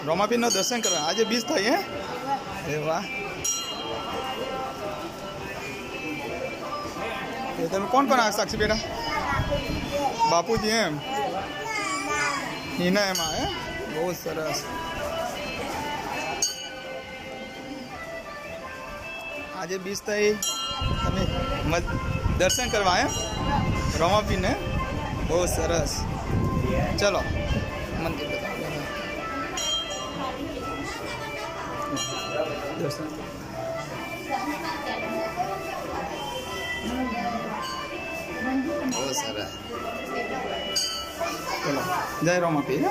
रोमापीर no दर्शन करवा आज 20 थई है। अरे वाह તમે કોણ કોણ આ સાક્ષી બેટા બાપુજી એમ હિના એમાં હે બહુ સરસ આજે 20 થઈ તમે દર્શન કરવા એમ રમાપીને બહુ સરસ ચલો મંદિર દર્શન बहुत सारा चलो जय रोमापीर।